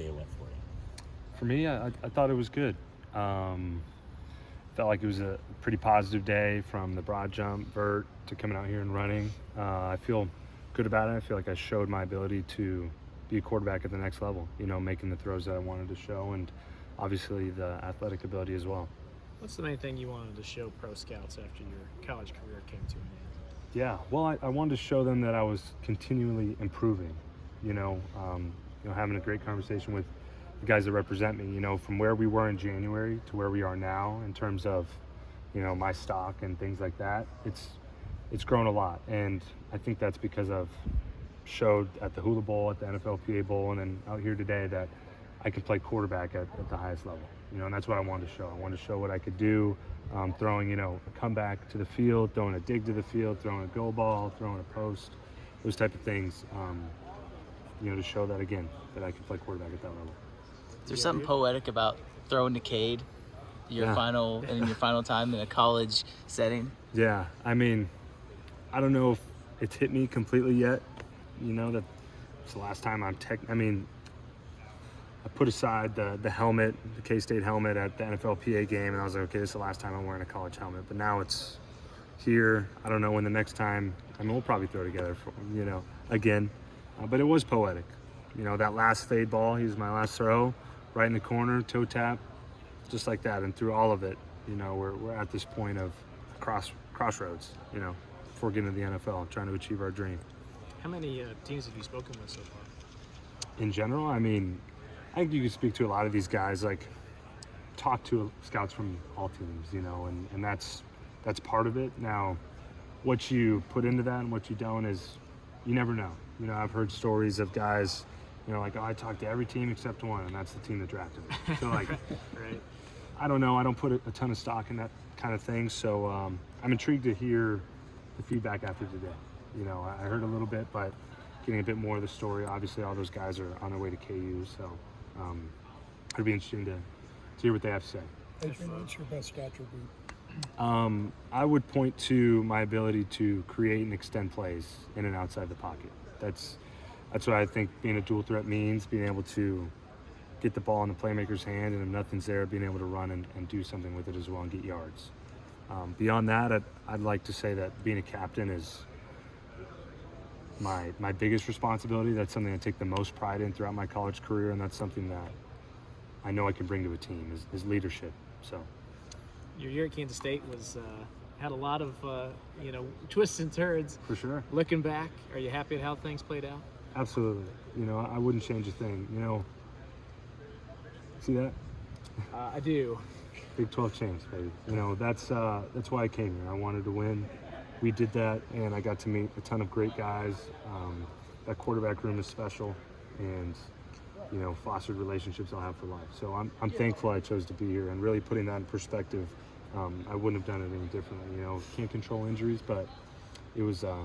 day went for you? For me, I thought it was good. Felt like it was a pretty positive day from the broad jump, vert, to coming out here and running. I feel good about it. I feel like I showed my ability to be a quarterback at the next level, making the throws that I wanted to show, and obviously the athletic ability as well. What's the main thing you wanted to show pro scouts after your college career came to an end? Yeah, well, I wanted to show them that I was continually improving, having a great conversation with the guys that represent me, from where we were in January to where we are now in terms of, my stock and things like that. It's grown a lot, and I think that's because I've showed at the Hula Bowl, at the NFLPA Bowl, and then out here today that I can play quarterback at the highest level, and that's what I wanted to show. I wanted to show what I could do, throwing, a comeback to the field, throwing a dig to the field, throwing a go ball, throwing a post, those type of things, to show that, again, that I can play quarterback at that level. Is there something poetic about throwing to Cade in your final time in a college setting? Yeah, I mean, I don't know if it's hit me completely yet, that it's the last time I put aside the helmet, the K-State helmet at the NFLPA game, and I was like, okay, this is the last time I'm wearing a college helmet. But now it's here. I don't know when the next time. We'll probably throw together, again. But it was poetic. That last fade ball, he was my last throw, right in the corner, toe tap, just like that. And through all of it, we're at this point of crossroads, before getting to the NFL, trying to achieve our dream. How many teams have you spoken with so far? In general, I think you could speak to a lot of these guys, like talk to scouts from all teams, and that's part of it. Now, what you put into that and what you don't is, you never know. I've heard stories of guys, like, oh, I talked to every team except one, and that's the team that drafted me. So, like, Right. I don't know. I don't put a ton of stock in that kind of thing. So I'm intrigued to hear the feedback after today. I heard a little bit, but getting a bit more of the story. Obviously, all those guys are on their way to KU, so it'd be interesting to hear what they have to say. Adrian, what's your best attribute? I would point to my ability to create and extend plays in and outside the pocket. That's what I think being a dual threat means, being able to get the ball in the playmaker's hand, and if nothing's there, being able to run and do something with it as well and get yards. Beyond that, I'd like to say that being a captain is my biggest responsibility. That's something I take the most pride in throughout my college career, and that's something that I know I can bring to a team is leadership. So Your year at Kansas State had a lot of twists and turns. for sure. Looking back, are you happy at how things played out? Absolutely. I wouldn't change a thing. See that? I do. Big 12 champs, baby. That's why I came here. I wanted to win. We did that, and I got to meet a ton of great guys. That quarterback room is special, and fostered relationships I'll have for life. So I'm thankful I chose to be here, and really putting that in perspective, I wouldn't have done it any differently. Can't control injuries, but it was a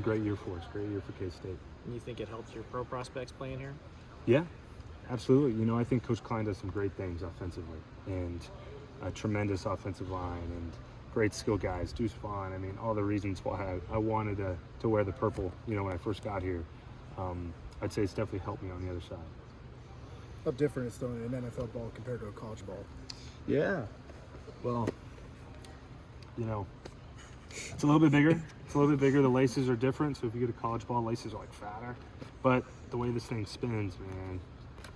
great year for us. Great year for K-State. And you think it helped your pro prospects playing here? Yeah, absolutely. I think Coach Klein does some great things offensively, and a tremendous offensive line, and great skill guys, Deuce Vaughn. All the reasons why I wanted to wear the purple, when I first got here. I'd say it's definitely helped me on the other side. How different is throwing an NFL ball compared to a college ball? Yeah. Well, it's a little bit bigger. The laces are different, so if you get a college ball, laces are like fatter. But the way this thing spins, man,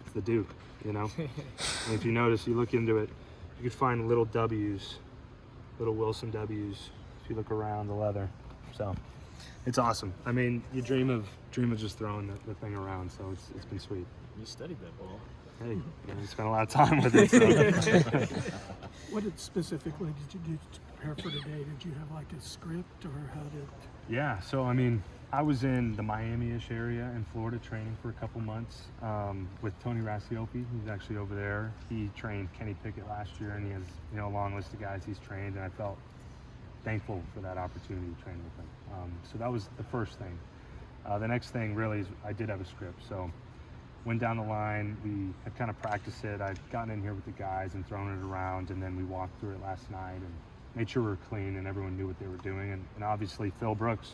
it's the Duke, And if you notice, you look into it, you could find little W's, little Wilson W's, if you look around the leather. So it's awesome. You dream of just throwing the thing around, so it's been sweet. You studied that ball. Hey, you spent a lot of time with it. So. What specifically did you do to prepare for today? Did you have like a script, or how did? Yeah, so I was in the Miami-ish area in Florida training for a couple months with Tony Rasiopi. He's actually over there. He trained Kenny Pickett last year, and he has a long list of guys he's trained, and I felt thankful for that opportunity to train with him. So that was the first thing. The next thing really is I did have a script. So went down the line, we had kind of practiced it. I'd gotten in here with the guys and thrown it around, and then we walked through it last night and made sure we were clean and everyone knew what they were doing. And obviously Phil Brooks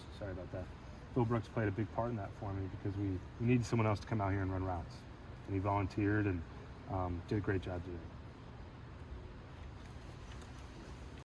played a big part in that for me, because we needed someone else to come out here and run routes. and he volunteered and did a great job today.